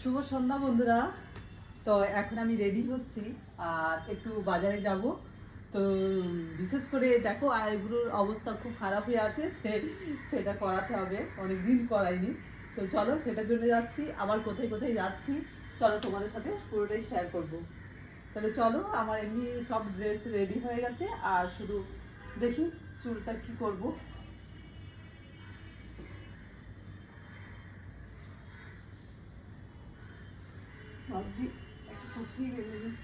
শুভ সন্ধ্যা বন্ধুরা। তো এখন আমি রেডি হচ্ছি আর একটু বাজারে যাব। তো বিশেষ করে দেখো আইব্রোর অবস্থা খুব খারাপ হয়ে আছে, সেটা করাতে হবে, অনেকদিন করাইনি। তো চলো সেটার জন্য যাচ্ছি, আবার কোথায় কোথায় যাচ্ছি চলো তোমাদের সাথে পুরোটাই শেয়ার করব। তাহলে চলো, আমার এমনি সব ড্রেস রেডি হয়ে গেছে, আর শুধু দেখি চুলটা কি করব। ভাবছি একটা চুটকি বেঁধে দিই।